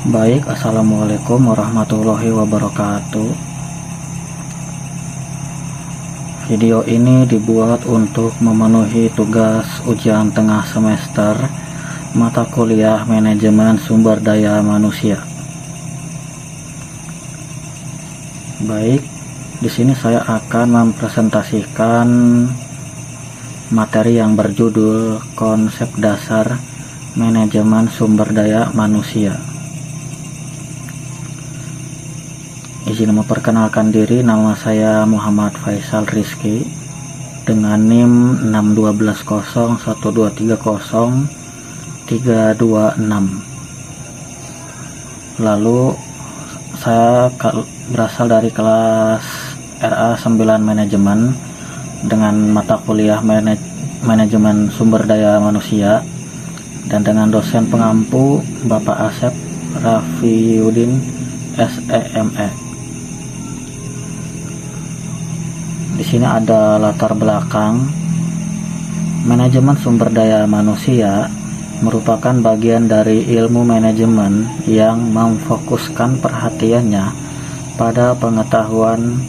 Baik, assalamualaikum warahmatullahi wabarakatuh. Video ini dibuat untuk memenuhi tugas ujian tengah semester mata kuliah manajemen sumber daya manusia. Baik, di sini saya akan mempresentasikan materi yang berjudul konsep dasar manajemen sumber daya manusia. Izin memperkenalkan diri, nama saya Muhammad Faisal Rizky dengan NIM 61201230326. Lalu saya berasal dari kelas RA 9 manajemen dengan mata kuliah manajemen sumber daya manusia dan dengan dosen pengampu Bapak Asep Rafiuddin SEME. Di sini ada latar belakang. Manajemen sumber daya manusia merupakan bagian dari ilmu manajemen yang memfokuskan perhatiannya pada pengetahuan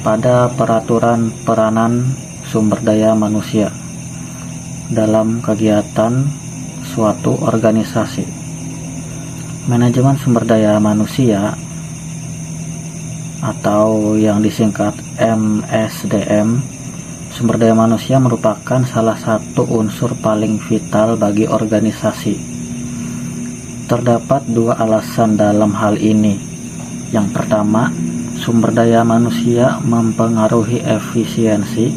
pada peraturan peranan sumber daya manusia dalam kegiatan suatu organisasi. Manajemen sumber daya manusia atau yang disingkat MSDM, sumber daya manusia merupakan salah satu unsur paling vital bagi organisasi. Terdapat dua alasan dalam hal ini. Yang pertama, sumber daya manusia mempengaruhi efisiensi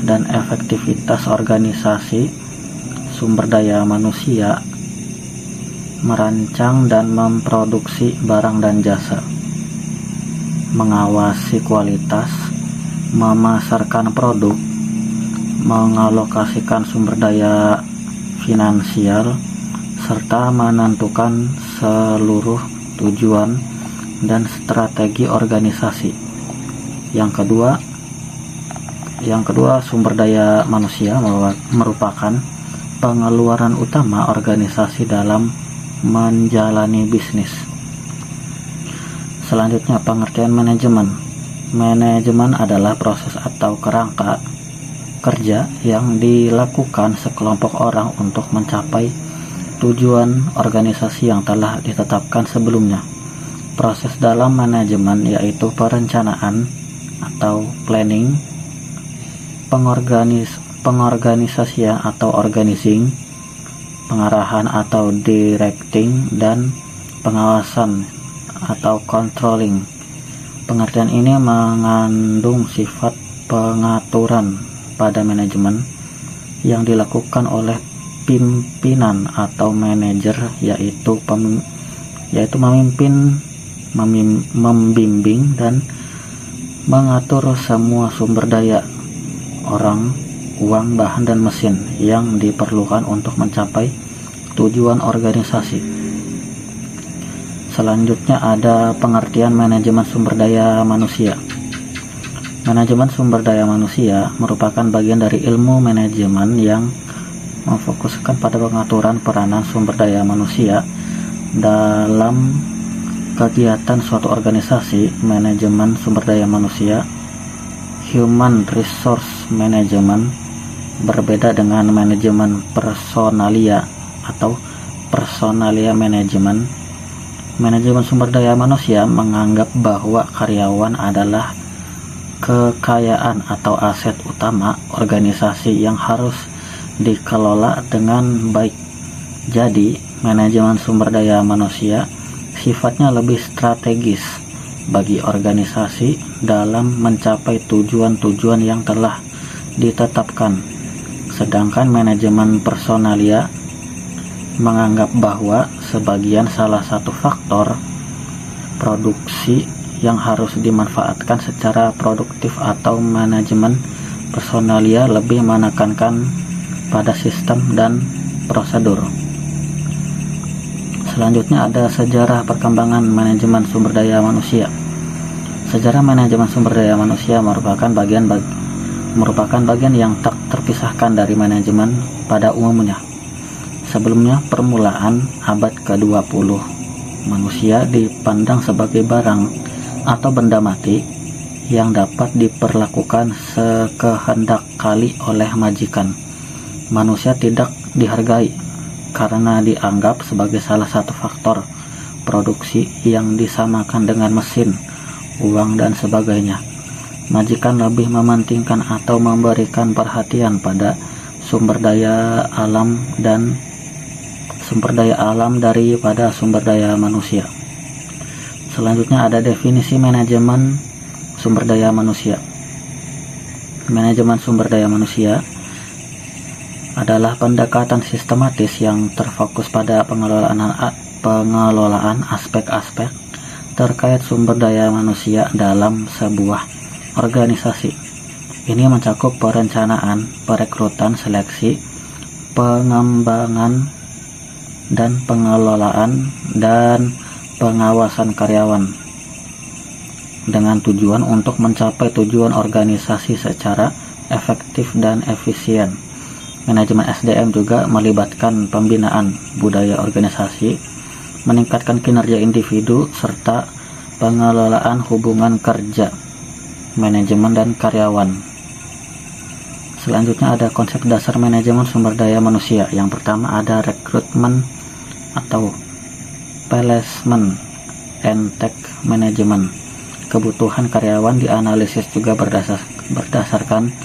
dan efektivitas organisasi. Sumber daya manusia merancang dan memproduksi barang dan jasa, mengawasi kualitas, memasarkan produk, mengalokasikan sumber daya finansial, serta menentukan seluruh tujuan dan strategi organisasi. Yang kedua, sumber daya manusia merupakan pengeluaran utama organisasi dalam menjalani bisnis. Selanjutnya, pengertian manajemen. Manajemen adalah proses atau kerangka kerja yang dilakukan sekelompok orang untuk mencapai tujuan organisasi yang telah ditetapkan sebelumnya. Proses dalam manajemen yaitu perencanaan atau planning, pengorganisasian atau organizing, pengarahan atau directing, dan pengawasan atau controlling. Pengertian ini mengandung sifat pengaturan pada manajemen yang dilakukan oleh pimpinan atau manajer, yaitu memimpin, membimbing, dan mengatur semua sumber daya orang, uang, bahan, dan mesin yang diperlukan untuk mencapai tujuan organisasi. Selanjutnya ada pengertian manajemen sumber daya manusia. Manajemen sumber daya manusia merupakan bagian dari ilmu manajemen yang memfokuskan pada pengaturan peranan sumber daya manusia dalam kegiatan suatu organisasi. Manajemen sumber daya manusia, human resource management, berbeda dengan manajemen personalia atau personalia management. Manajemen sumber daya manusia menganggap bahwa karyawan adalah kekayaan atau aset utama organisasi yang harus dikelola dengan baik. Jadi, manajemen sumber daya manusia sifatnya lebih strategis bagi organisasi dalam mencapai tujuan-tujuan yang telah ditetapkan. Sedangkan manajemen personalia menganggap bahwa sebagian salah satu faktor produksi yang harus dimanfaatkan secara produktif, atau manajemen personalia lebih menekankan pada sistem dan prosedur. Selanjutnya ada sejarah perkembangan manajemen sumber daya manusia. Sejarah manajemen sumber daya manusia merupakan bagian yang tak terpisahkan dari manajemen pada umumnya. Sebelumnya, permulaan abad ke-20 Manusia dipandang sebagai barang atau benda mati yang dapat diperlakukan sekehendak kali oleh majikan. Manusia tidak dihargai karena dianggap sebagai salah satu faktor produksi yang disamakan dengan mesin, uang, dan sebagainya. Majikan lebih mementingkan atau memberikan perhatian pada sumber daya alam daripada sumber daya manusia. Selanjutnya ada definisi manajemen sumber daya manusia. Manajemen sumber daya manusia adalah pendekatan sistematis yang terfokus pada pengelolaan aspek-aspek terkait sumber daya manusia dalam sebuah organisasi. Ini mencakup perencanaan, perekrutan, seleksi, pengembangan, dan pengelolaan dan pengawasan karyawan dengan tujuan untuk mencapai tujuan organisasi secara efektif dan efisien. Manajemen SDM juga melibatkan pembinaan budaya organisasi, meningkatkan kinerja individu, serta pengelolaan hubungan kerja, manajemen, dan karyawan. Selanjutnya ada konsep dasar manajemen sumber daya manusia. Yang pertama ada rekrutmen atau placement and tech management. Kebutuhan karyawan dianalisis juga berdasarkan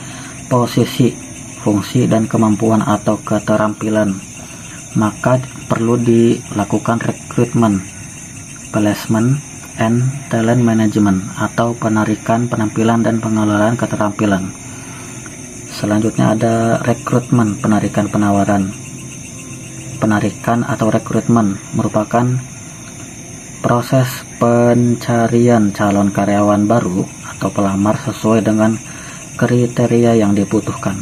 posisi, fungsi, dan kemampuan atau keterampilan. Maka perlu dilakukan rekrutmen, placement, and talent management atau penarikan penampilan dan pengelolaan keterampilan. Selanjutnya ada rekrutmen, penarikan penawaran. Penarikan atau rekrutmen merupakan proses pencarian calon karyawan baru atau pelamar sesuai dengan kriteria yang dibutuhkan.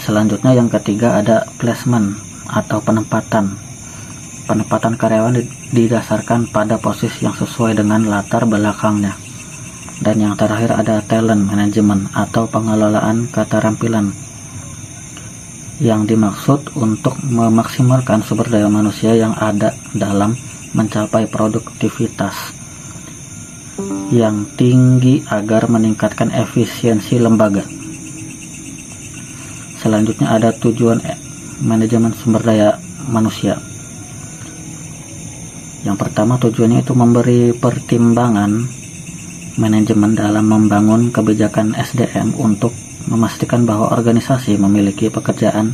Selanjutnya yang ketiga ada placement atau penempatan. Penempatan karyawan didasarkan pada posisi yang sesuai dengan latar belakangnya. Dan yang terakhir ada talent management atau pengelolaan keterampilan, yang dimaksud untuk memaksimalkan sumber daya manusia yang ada dalam mencapai produktivitas yang tinggi agar meningkatkan efisiensi lembaga. Selanjutnya ada tujuan manajemen sumber daya manusia. Yang pertama, tujuannya itu memberi pertimbangan manajemen dalam membangun kebijakan SDM untuk memastikan bahwa organisasi memiliki pekerjaan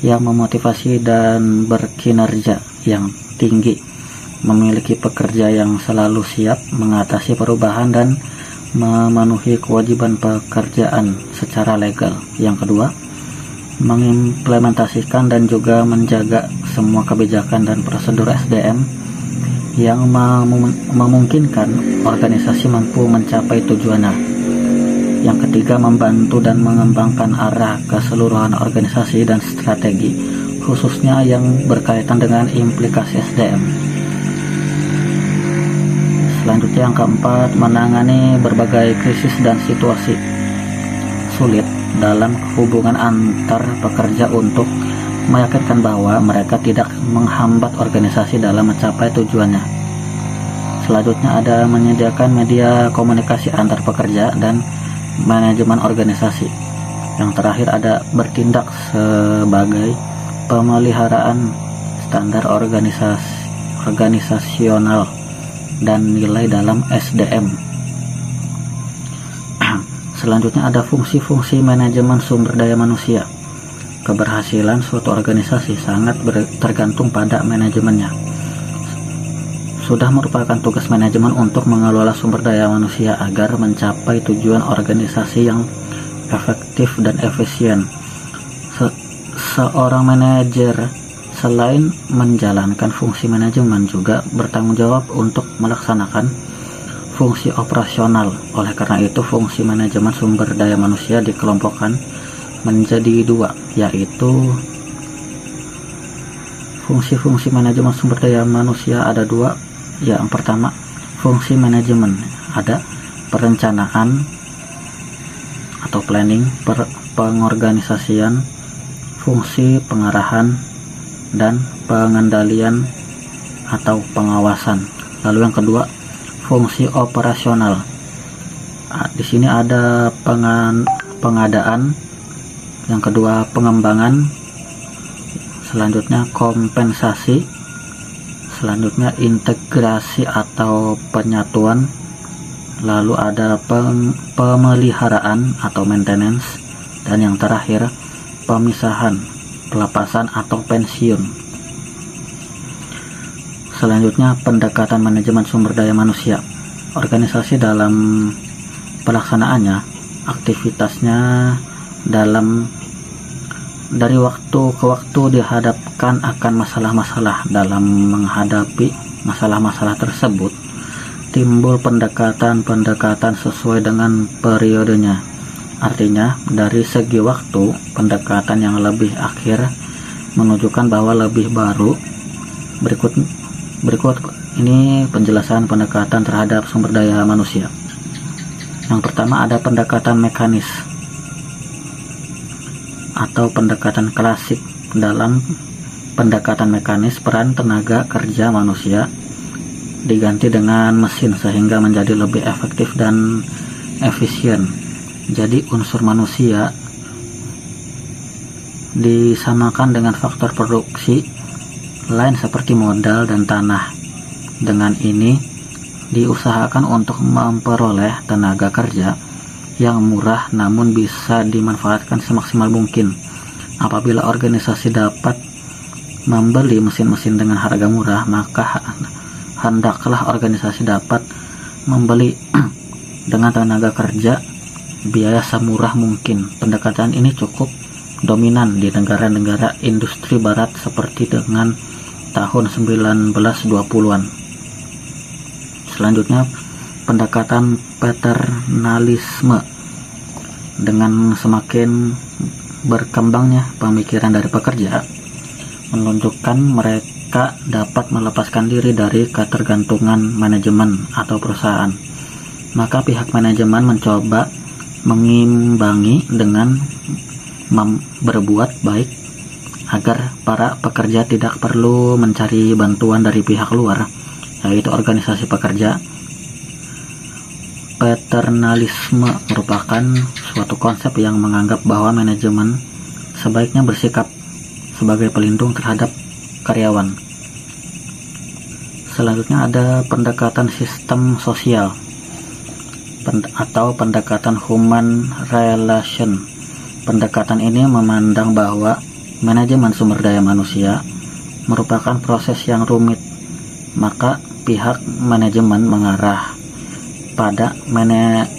yang memotivasi dan berkinerja yang tinggi, memiliki pekerja yang selalu siap mengatasi perubahan dan memenuhi kewajiban pekerjaan secara legal. Yang kedua, mengimplementasikan dan juga menjaga semua kebijakan dan prosedur SDM yang memungkinkan organisasi mampu mencapai tujuannya. Yang ketiga, membantu dan mengembangkan arah keseluruhan organisasi dan strategi, khususnya yang berkaitan dengan implikasi SDM. Selanjutnya yang keempat, menangani berbagai krisis dan situasi sulit dalam hubungan antar pekerja untuk meyakinkan bahwa mereka tidak menghambat organisasi dalam mencapai tujuannya. Selanjutnya ada menyediakan media komunikasi antar pekerja dan manajemen organisasi. Yang terakhir ada bertindak sebagai pemeliharaan standar organisasional dan nilai dalam SDM. Selanjutnya ada fungsi-fungsi manajemen sumber daya manusia. Keberhasilan suatu organisasi sangat tergantung pada manajemennya. Sudah merupakan tugas manajemen untuk mengelola sumber daya manusia agar mencapai tujuan organisasi yang efektif dan efisien. Seorang manajer selain menjalankan fungsi manajemen juga bertanggung jawab untuk melaksanakan fungsi operasional. Oleh karena itu, fungsi manajemen sumber daya manusia dikelompokkan menjadi dua, yaitu fungsi-fungsi manajemen sumber daya manusia ada dua. Yang pertama, fungsi manajemen ada perencanaan atau planning, pengorganisasian, fungsi pengarahan, dan pengendalian atau pengawasan. Lalu yang kedua, fungsi operasional. Di sini ada pengadaan, yang kedua pengembangan, selanjutnya kompensasi, selanjutnya integrasi atau penyatuan, lalu ada pemeliharaan atau maintenance, dan yang terakhir pemisahan, pelepasan atau pensiun. Selanjutnya pendekatan manajemen sumber daya manusia. Organisasi dalam pelaksanaannya, aktivitasnya dari waktu ke waktu dihadapkan akan masalah-masalah. Dalam menghadapi masalah-masalah tersebut, timbul pendekatan-pendekatan sesuai dengan periodenya. Artinya, dari segi waktu, pendekatan yang lebih akhir menunjukkan bahwa lebih baru. Berikut ini penjelasan pendekatan terhadap sumber daya manusia. Yang pertama ada pendekatan mekanis atau pendekatan klasik. Dalam pendekatan mekanis, peran tenaga kerja manusia diganti dengan mesin sehingga menjadi lebih efektif dan efisien. Jadi unsur manusia disamakan dengan faktor produksi lain seperti modal dan tanah. Dengan ini diusahakan untuk memperoleh tenaga kerja yang murah namun bisa dimanfaatkan semaksimal mungkin. Apabila organisasi dapat membeli mesin-mesin dengan harga murah, maka hendaklah organisasi dapat membeli dengan tenaga kerja biaya semurah mungkin. Pendekatan ini cukup dominan di negara-negara industri barat seperti dengan tahun 1920-an. Selanjutnya pendekatan paternalisme. Dengan semakin berkembangnya pemikiran dari pekerja, menunjukkan mereka dapat melepaskan diri dari ketergantungan manajemen atau perusahaan. Maka pihak manajemen mencoba mengimbangi dengan berbuat baik agar para pekerja tidak perlu mencari bantuan dari pihak luar, yaitu organisasi pekerja. Paternalisme merupakan suatu konsep yang menganggap bahwa manajemen sebaiknya bersikap sebagai pelindung terhadap karyawan. Selanjutnya ada pendekatan sistem sosial atau pendekatan human relation. Pendekatan ini memandang bahwa manajemen sumber daya manusia merupakan proses yang rumit, maka pihak manajemen mengarah pada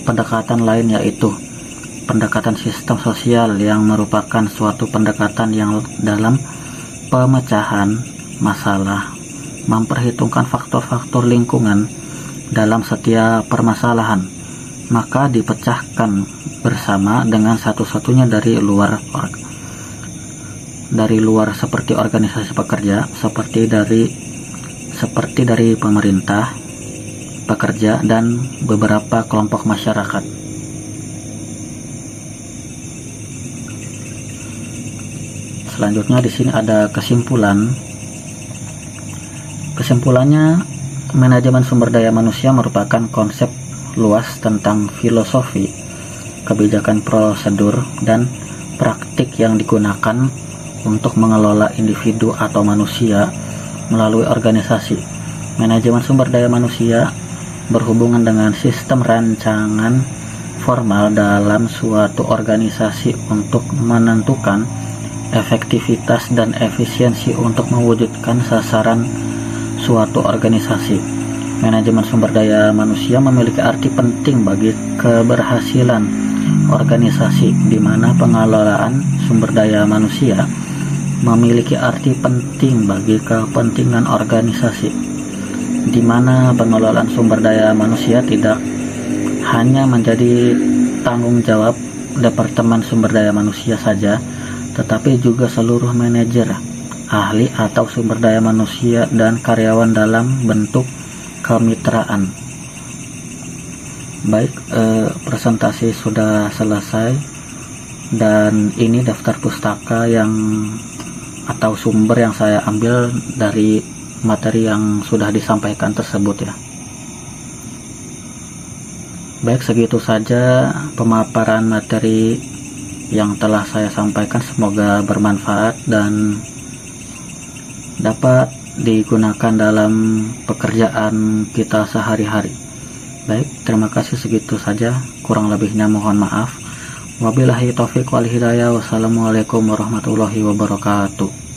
pendekatan lain, yaitu pendekatan sistem sosial yang merupakan suatu pendekatan yang dalam pemecahan masalah memperhitungkan faktor-faktor lingkungan dalam setiap permasalahan, maka dipecahkan bersama dengan satu-satunya dari luar seperti organisasi pekerja, seperti dari pemerintah, pekerja, dan beberapa kelompok masyarakat. Selanjutnya di sini ada kesimpulan. Kesimpulannya, manajemen sumber daya manusia merupakan konsep luas tentang filosofi, kebijakan, prosedur, dan praktik yang digunakan untuk mengelola individu atau manusia melalui organisasi. Manajemen sumber daya manusia berhubungan dengan sistem rancangan formal dalam suatu organisasi untuk menentukan efektivitas dan efisiensi untuk mewujudkan sasaran suatu organisasi. Manajemen sumber daya manusia memiliki arti penting bagi keberhasilan organisasi, di mana pengelolaan sumber daya manusia memiliki arti penting bagi kepentingan organisasi, di mana pengelolaan sumber daya manusia tidak hanya menjadi tanggung jawab Departemen Sumber Daya Manusia saja, tetapi juga seluruh manajer, ahli atau sumber daya manusia dan karyawan dalam bentuk kemitraan. Baik, presentasi sudah selesai, dan ini daftar pustaka atau sumber yang saya ambil dari materi yang sudah disampaikan tersebut ya. Baik, segitu saja pemaparan materi yang telah saya sampaikan. Semoga bermanfaat dan dapat digunakan dalam pekerjaan kita sehari-hari. Baik, terima kasih, segitu saja. Kurang lebihnya mohon maaf. Wabillahi taufiq wal hidayah. Wassalamualaikum warahmatullahi wabarakatuh.